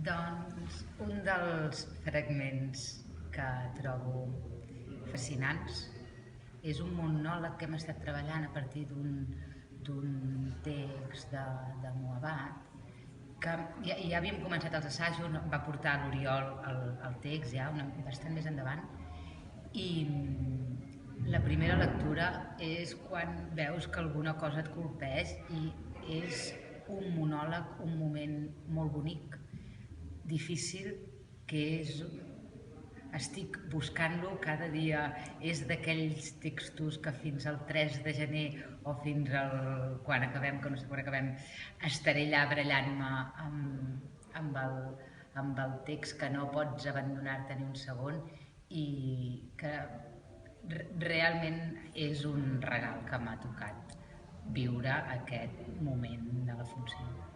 Doncs un dels fragments que trobo fascinants és un monòleg que hem estat treballant a partir d'un text de Moabat, que ja havíem començat els assajos, va portar l'Oriol el text ja bastant més endavant, i la primera lectura és quan veus que alguna cosa et colpeix i és un monòleg, un moment molt bonic, difícil, que estic buscant-lo cada dia. És d'aquells textos que fins al 3 de gener o fins quan acabem, que no sé quan acabem, estaré allà barallant-me amb el text, que no pots abandonar-te ni un segon, i que realment és un regal que m'ha tocat viure aquest moment de la funció.